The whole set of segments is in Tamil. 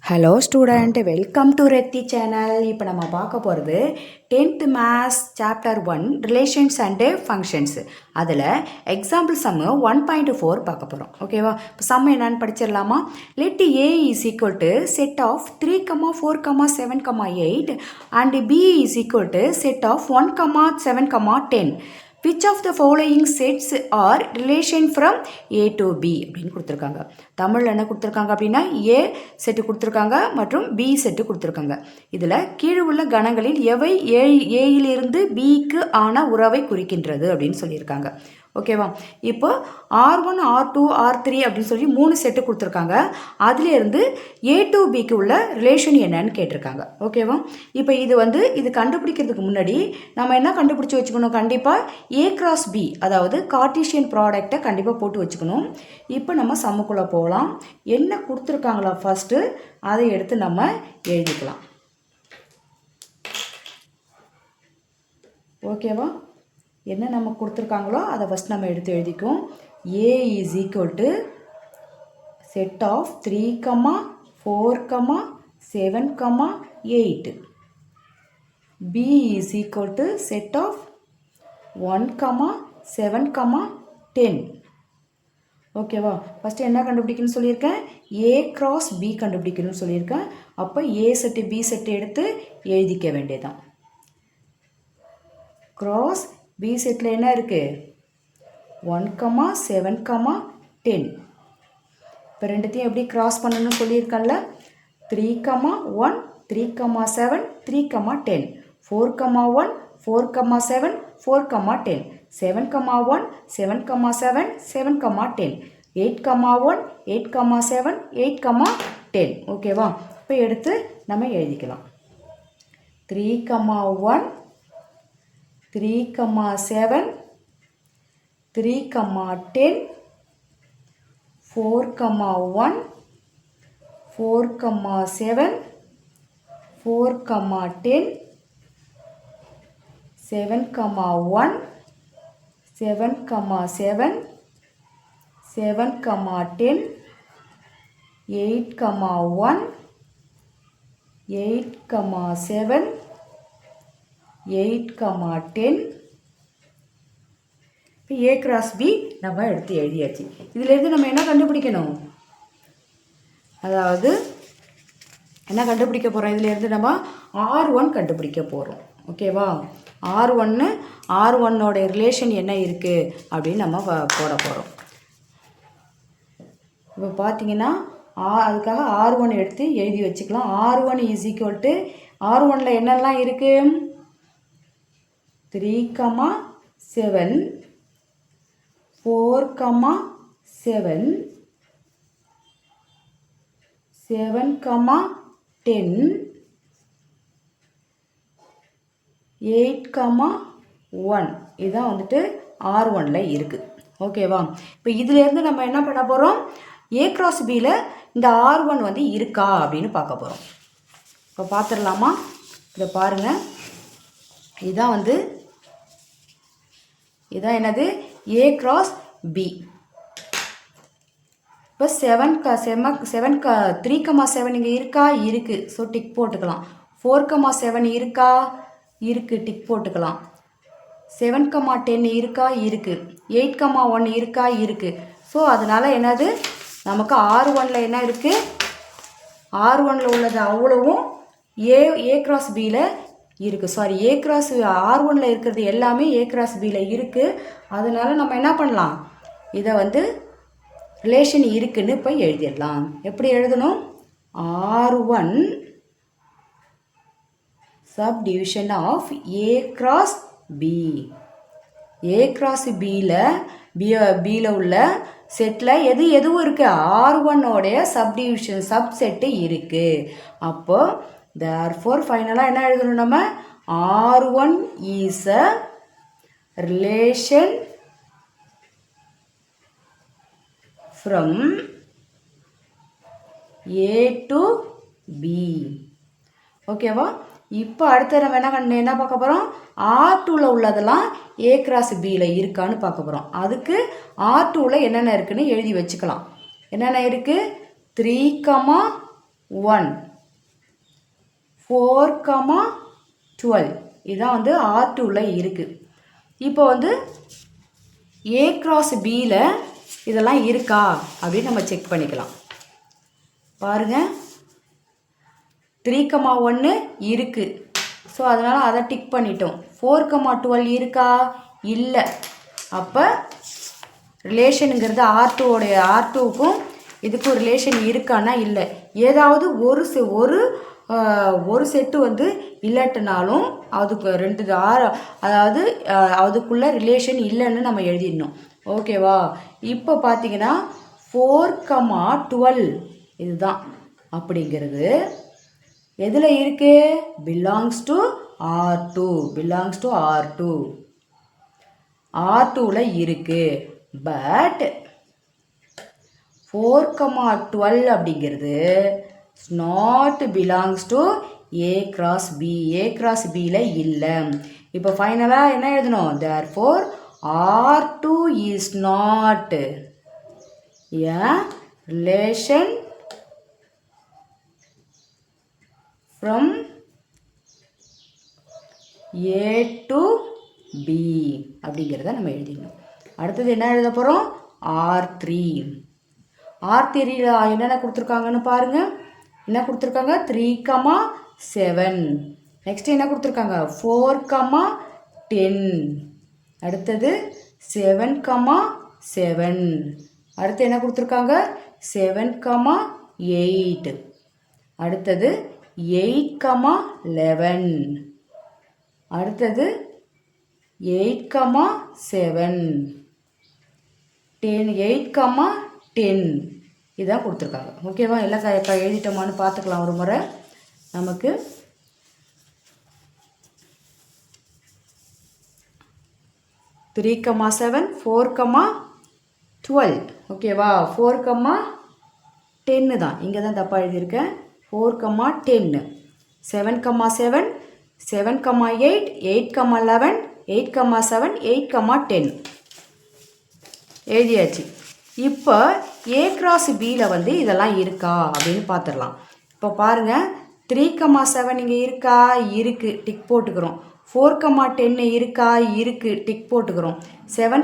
ஹலோ ஸ்டூடெண்ட், வெல்கம் டு ரெத்தி சேனல். இப்போ நம்ம பார்க்க போகிறது 10th maths chapter 1 relations and functions. அதில் எக்ஸாம்பிள் சம்மு 1.4 பார்க்க போகிறோம். ஓகேவா? இப்போ சம்மு என்னன்னு படிச்சிடலாமா? Let A is equal to set of 3, 4, 7, 8 and B is equal to set of 1, 7, 10. Which of the following sets are relation from A to B அப்படின்னு கொடுத்துருக்காங்க. தமிழில் என்ன கொடுத்துருக்காங்க அப்படின்னா A செட்டு கொடுத்துருக்காங்க மற்றும் B செட்டு கொடுத்துருக்காங்க. இதில் கீழே உள்ள கணங்களில் எவை ஏயிலிருந்து பிக்கு ஆன உறவை குறிக்கின்றது அப்படின்னு சொல்லியிருக்காங்க. ஓகேவா? இப்போ R1, R2, R3 அப்படின்னு சொல்லி 3 செட்டு கொடுத்துருக்காங்க. அதுலேருந்து A to Bக்கு உள்ள ரிலேஷன் என்னன்னு கேட்டிருக்காங்க. ஓகேவா? இப்போ இது கண்டுபிடிக்கிறதுக்கு முன்னாடி நம்ம என்ன கண்டுபிடிச்சி வச்சுக்கணும்? கண்டிப்பாக A cross B, அதாவது கார்ட்டீசியன் ப்ராடக்டை கண்டிப்பாக போட்டு வச்சுக்கணும். இப்போ நம்ம சம்முக்குள்ளே போகலாம். என்ன கொடுத்துருக்காங்களா ஃபஸ்ட்டு அதை எடுத்து நம்ம எழுதிக்கலாம். ஓகேவா? என்ன நம்ம கொடுத்துருக்காங்களோ அதை ஃபஸ்ட் நம்ம எடுத்து எழுதிக்கும். A is equal to set of 3, 4, 7, 8. B is equal to set of 1, 7, 10. ஓகேவா? ஃபஸ்ட்டு என்ன கண்டுபிடிக்கணும்னு சொல்லியிருக்கேன்? A cross B கண்டுபிடிக்கணும்னு சொல்லியிருக்கேன். அப்போ A செட்டு B செட்டு எடுத்து எழுதிக்க வேண்டியதான். cross B செட்டில் என்ன இருக்குது? 1, 7, 10. இப்போ ரெண்டுத்தையும் எப்படி கிராஸ் பண்ணணும்னு சொல்லியிருக்கேன்ல? 3, 1, 3, 7, 3, 10. 4, 1, 4, 7, 4, 10. 7, 1, 7, 7, 7, 10. 8, 1, 8, 7, 8, 10. ஓகேவா? இப்போ எடுத்து நம்ம எழுதிக்கலாம். 3, 1, 3, 7, 3, 10, 4, 1, 4, 7, 4, 10, 7, 1, 7, 7, 7, 10, 8, 1, 8, 7, 8, 10. இப்போ A cross B நம்ம எடுத்து எழுதியாச்சு. இதிலேருந்து நம்ம என்ன கண்டுபிடிக்கணும்? அதாவது என்ன கண்டுபிடிக்க போகிறோம்? இதிலேருந்து நம்ம R1 கண்டுபிடிக்க போகிறோம். ஓகேவா? R1ஓட ரிலேஷன் என்ன இருக்குது அப்படின்னு நம்ம போட போகிறோம். இப்போ பார்த்தீங்கன்னா அதுக்காக R1 எடுத்து எழுதி வச்சுக்கலாம். R1 இஸ் ஈக்குவல் டு R1ல் என்னெல்லாம் இருக்குது? 3, 7, 4, 7, 7, 10, 8, 1. இதுதான் வந்துட்டு R1ல் இருக்குது. ஓகேவா? இப்போ இதிலேருந்து நம்ம என்ன பண்ண போகிறோம்? A cross Bயில் இந்த R1 இருக்கா அப்படின்னு பார்க்க போகிறோம். இப்போ பார்த்துடலாமா? இதை பாருங்கள். இதான் என்னது? A cross B. இப்போ 3, 7 இங்கே இருக்கா? இருக்குது. ஸோ டிக் போட்டுக்கலாம். 4, 7 இருக்கா? இருக்குது. டிக் போட்டுக்கலாம். 7, 10 இருக்கா? இருக்குது. 8, 1 இருக்கா? இருக்குது. ஸோ அதனால் என்னது? நமக்கு R1ல் என்ன இருக்குது? R1ல் உள்ளது அவ்வளவும் A cross Bயில் இருக்குது. சாரி, A cross R1ல் இருக்கிறது எல்லாமே A cross Bயில் இருக்குது. அதனால் நம்ம என்ன பண்ணலாம்? இதை ரிலேஷன் இருக்குன்னு இப்போ எழுதிடலாம். எப்படி எழுதணும்? R1 subdivision of A cross B. A cross Bயில் உள்ள செட்டில் எதுவும் இருக்குது? R1ஓடைய சப்டிவிஷன் சப்செட்டு இருக்குது. அப்போது therefore ஃபைனலாக என்ன எழுதணும்? நம்ம R1 is a relation from A to B. ஓகேவா? இப்போ அடுத்து நம்ம என்ன பார்க்க போகிறோம்? R2ல் உள்ளதெல்லாம் A cross Bயில் இருக்கான்னு பார்க்க போகிறோம். அதுக்கு R2ல் என்னென்ன இருக்குன்னு எழுதி வச்சுக்கலாம். என்னென்ன இருக்குது? 3, 1 4, 12 இதுதான் வந்து R2ல இருக்குது. இப்போ வந்து A cross Bயில் இதெல்லாம் இருக்கா அப்படின்னு நம்ம செக் பண்ணிக்கலாம். பாருங்கள் 3, 1 இருக்குது. ஸோ அதனால் அதை டிக் பண்ணிட்டோம். 4, 12 இருக்கா? இல்லை. அப்போ ரிலேஷனுங்கிறது R2க்கும் இதுக்கும் ரிலேஷன் இருக்கான்னா இல்லை. ஏதாவது ஒரு செட்டு வந்து இல்லாட்டினாலும் அதுக்கு அதாவது அதுக்குள்ளே ரிலேஷன் இல்லைன்னு நம்ம எழுதிடணும். ஓகேவா? இப்போ பார்த்தீங்கன்னா 4, 12 இதுதான் அப்படிங்கிறது எதில் இருக்குது? பிலாங்ஸ் டு R2 R2ல இருக்குது. பட் 4, 12 அப்படிங்கிறது not belongs to A cross B. A cross Bயில் இல்லை. இப்போ ஃபைனலாக என்ன எழுதணும்? therefore R2 is not a relation from A to B அப்படிங்கிறத நம்ம எழுதிக்கணும். அடுத்தது என்ன எழுத போகிறோம்? R3யில் என்னென்ன கொடுத்துருக்காங்கன்னு பாருங்கள். என்ன கொடுத்துருக்காங்க? 3, 7. நெக்ஸ்ட் என்ன கொடுத்துருக்காங்க? 4, 10. அடுத்தது 7, 7. அடுத்து என்ன கொடுத்துருக்காங்க? 7, 8. அடுத்தது 8, 11. அடுத்தது 8, 7. 8, 10 இதான் கொடுத்துருக்காங்க. ஓகேவா? எல்லாம் எழுதிட்டோமான்னு பார்த்துக்கலாம் ஒரு முறை. நமக்கு த்ரீ, 7, 4, 12. ஓகேவா? 4, 10 தான். இங்கே தான் தப்பாக எழுதியிருக்கேன். 4, 10. 7, 7, 7, 8, 8, 11, 8, 7, 8, 10 எழுதியாச்சு. இப்போ A cross Bயில் வந்து இதெல்லாம் இருக்கா அப்படின்னு பார்த்துடலாம். இப்போ பாருங்கள் 3, 7 இங்கே இருக்கா? இருக்குது, டிக் போட்டுக்கிறோம். 4, 10 இருக்கா? இருக்குது, டிக் போட்டுக்கிறோம். 7,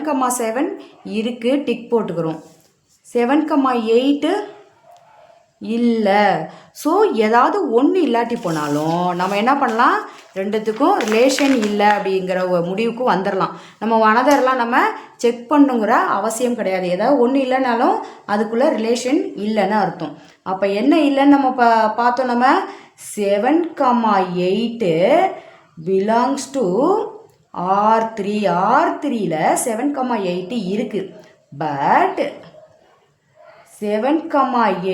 7 இருக்குது, டிக் போட்டுக்கிறோம். 7, 8 இல்லை. ஸோ ஏதாவது ஒன்று இல்லாட்டி போனாலும் நம்ம என்ன பண்ணலாம்? ரெண்டுத்துக்கும் ரிலேஷன் இல்லை அப்படிங்கிற ஒரு முடிவுக்கு வந்துடலாம். நம்ம அனதர்லாம் நம்ம செக் பண்ணுங்கிற அவசியம் கிடையாது. ஏதாவது ஒன்று இல்லைனாலும் அதுக்குள்ளே ரிலேஷன் இல்லைன்னு அர்த்தம். அப்போ என்ன இல்லைன்னு நம்ம பார்த்தோம். நம்ம 7, 8 பிலாங்ஸ் டு R3. R3யில் 7, 8 இருக்குது. But 7,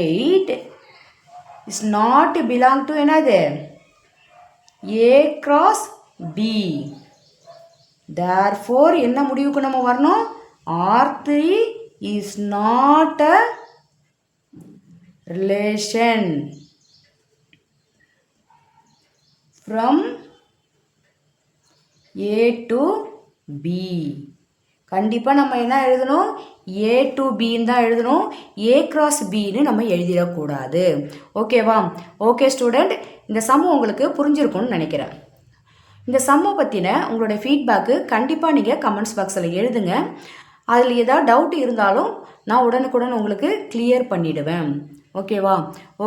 8 is not belong to என்னது? A cross B. therefore என்ன முடிவுக்கு நம்ம வரணும்? R3 is not a relation from A to B. கண்டிப்பாக நம்ம என்ன எழுதணும்? A to Bன்னு தான் எழுதணும். A cross Bன்னு நம்ம எழுதிடக்கூடாது. ஓகேவா? ஓகே ஸ்டூடெண்ட், இந்த சம் உங்களுக்கு புரிஞ்சிருக்கும்னு நினைக்கிறேன். இந்த சம்மை பற்றின உங்களுடைய ஃபீட்பேக்கு கண்டிப்பாக நீங்கள் கமெண்ட்ஸ் பாக்ஸில் எழுதுங்க. அதில் ஏதாவது டவுட் இருந்தாலும் நான் உடனுக்குடன் உங்களுக்கு கிளியர் பண்ணிவிடுவேன். ஓகேவா?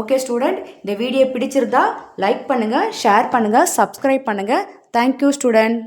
ஓகே ஸ்டூடெண்ட், இந்த வீடியோ பிடிச்சிருந்தா லைக் பண்ணுங்கள், ஷேர் பண்ணுங்கள், சப்ஸ்கிரைப் பண்ணுங்கள். Thank you student.